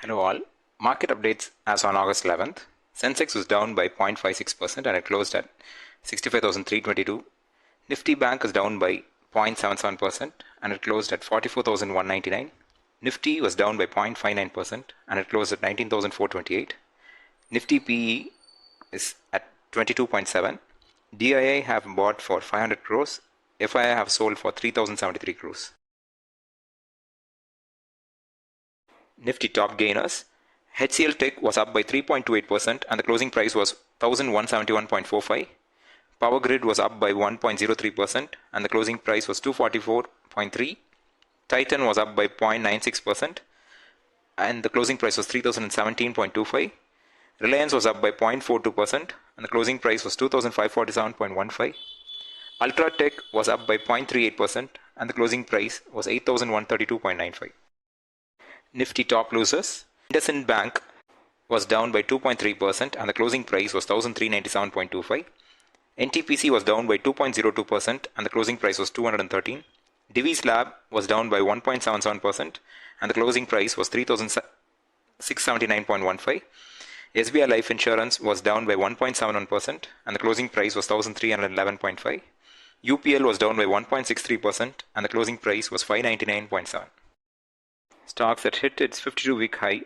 Hello all. Market updates as on August 11th. Sensex was down by 0.56% and it closed at 65,322. Nifty Bank is down by 0.77% and it closed at 44,199. Nifty was down by 0.59% and it closed at 19,428. Nifty PE is at 22.7. DIA have bought for 500 crores. FII have sold for 3,073 crores. Nifty top gainers. HCL Tech was up by 3.28% and the closing price was 1,171.45. Power Grid was up by 1.03% and the closing price was 244.3. Titan was up by 0.96% and the closing price was 3,017.25. Reliance was up by 0.42% and the closing price was 2,547.15. Ultratech was up by 0.38% and the closing price was 8,132.95. Nifty top losers. IndusInd Bank was down by 2.3% and the closing price was 1,397.25. NTPC was down by 2.02% and the closing price was 213. Divi's Lab was down by 1.77% and the closing price was 3,679.15. SBI Life Insurance was down by 1.71% and the closing price was 1,311.5. UPL was down by 1.63% and the closing price was 599.7. Stocks that hit its 52-week high.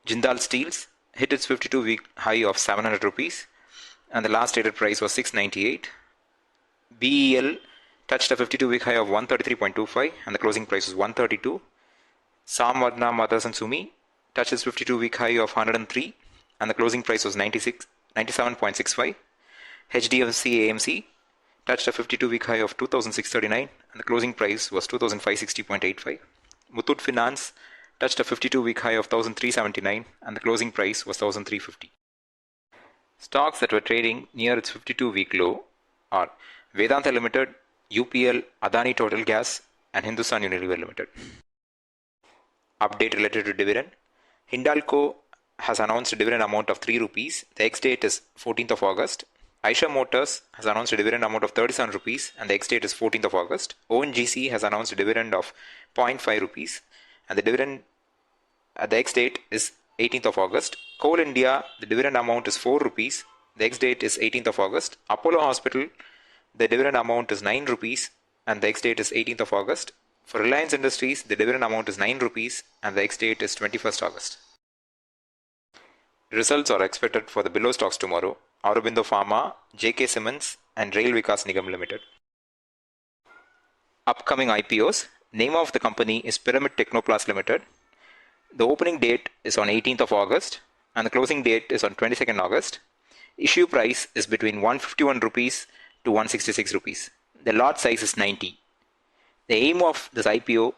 Jindal Steels hit its 52-week high of 700 rupees and the last traded price was 698. BEL touched a 52-week high of 133.25 and the closing price was 132. Samvardhana Motherson Sumi touched its 52-week high of 103 and the closing price was 97.65. HDFC AMC touched a 52-week high of 2,639 and the closing price was 2,560.85. Muthoot Finance touched a 52-week high of 1,379 and the closing price was 1,350. Stocks that were trading near its 52-week low are Vedanta Limited, UPL, Adani Total Gas and Hindustan Unilever Limited. Update related to dividend. Hindalco has announced a dividend amount of 3 rupees. The ex-date is 14th of August. Eicher Motors has announced a dividend amount of 37 rupees and the ex-date is 14th of August. ONGC has announced a dividend of 0.5 rupees and the dividend at the ex-date is 18th of August. Coal India, the dividend amount is 4 rupees. The ex-date is 18th of August. Apollo Hospital, the dividend amount is 9 rupees and the ex-date is 18th of August. For Reliance Industries, the dividend amount is 9 rupees and the ex-date is 21st August. Results are expected for the below stocks tomorrow: Aurobindo Pharma, JK Siemens and Rail Vikas Nigam Limited. Upcoming IPOs. Name of the company is Pyramid Technoplast Limited. The opening date is on 18th of August and the closing date is on 22nd August. Issue price is between 151 rupees to 166 rupees. The lot size is 90. The aim of this IPO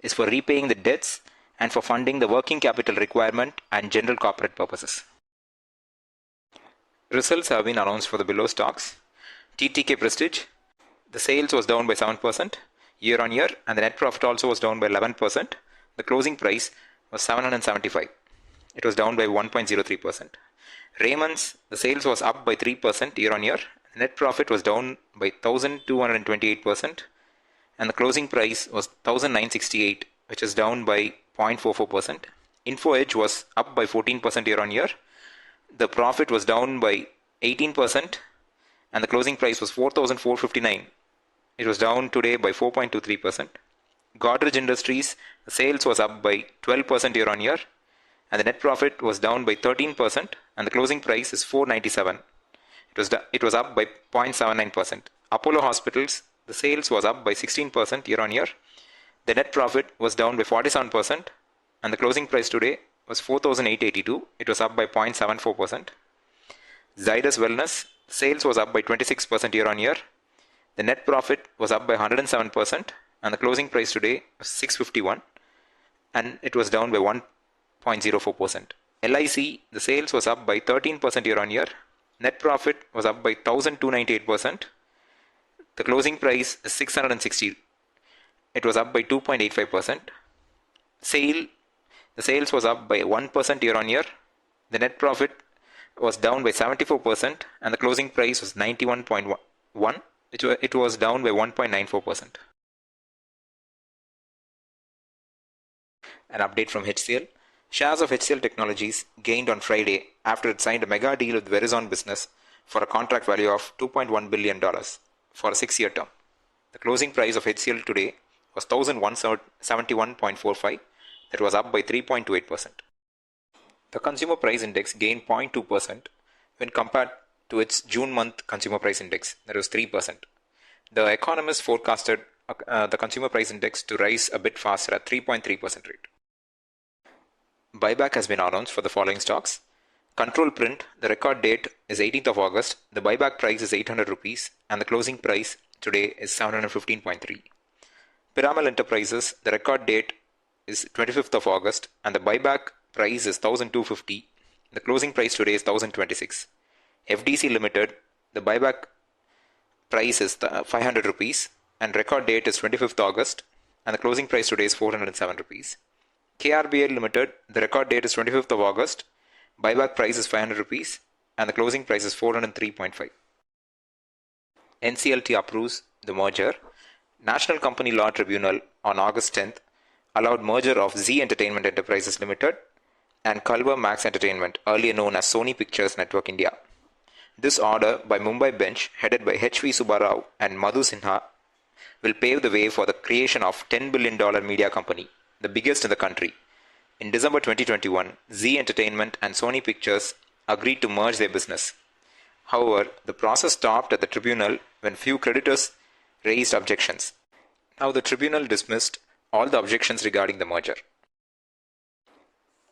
is for repaying the debts and for funding the working capital requirement and general corporate purposes. Results have been announced for the below stocks. TTK Prestige, the sales was down by 7% year on year and the net profit also was down by 11%. The closing price was 775. It was down by 1.03%. Raymond's, the sales was up by 3% year on year. The net profit was down by 1,228% and the closing price was 1,968, which is down by 0.44%. InfoEdge was up by 14% year on year. The profit was down by 18% and the closing price was 4,459. It was down today by 4.23%. Godrej Industries, the sales was up by 12% year on year and the net profit was down by 13% and the closing price is 497. It was up by 0.79%. Apollo Hospitals, the sales was up by 16% year on year. The net profit was down by 47% and the closing price today was 4,882. It was up by 0.74%. Zydus Wellness, sales was up by 26% year on year. The net profit was up by 107% and the closing price today was 651 and it was down by 1.04%. LIC, the sales was up by 13% year on year. Net profit was up by 1,298%. The closing price is 660. It was up by 2.85%. SAIL, the sales was up by 1% year on year. The net profit was down by 74% and the closing price was 91.1. It was down by 1.94%. An update from HCL. Shares of HCL Technologies gained on Friday after it signed a mega deal with Verizon Business for a contract value of $2.1 billion for a 6-year term. The closing price of HCL today was 1,171.45. That was up by 3.28%. The consumer price index gained 0.2% when compared to its June month consumer price index, that was 3%. The economists forecasted the consumer price index to rise a bit faster at 3.3% rate. Buyback has been announced for the following stocks. Control Print, the record date is 18th of August, the buyback price is 800 rupees and the closing price today is 715.3. Piramal Enterprises, the record date is 25th of August and the buyback price is 1250. The closing price today is 1026. FDC Limited, the buyback price is 500 rupees and record date is 25th August and the closing price today is 407 rupees. KRBL Limited, the record date is 25th of August, buyback price is 500 rupees and the closing price is 403.5. NCLT approves the merger. National Company Law Tribunal on August 10th allowed merger of Zee Entertainment Enterprises Limited and Culver Max Entertainment, earlier known as Sony Pictures Network India. This order by Mumbai bench headed by H.V. Subbarao and Madhu Sinha will pave the way for the creation of $10 billion media company, the biggest in the country. In December 2021, Zee Entertainment and Sony Pictures agreed to merge their business. However, the process stopped at the tribunal when few creditors raised objections. Now the tribunal dismissed all the objections regarding the merger.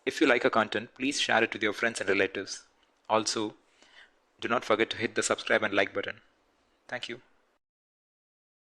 If you like our content, please share it with your friends and relatives. Also, do not forget to hit the subscribe and like button. Thank you.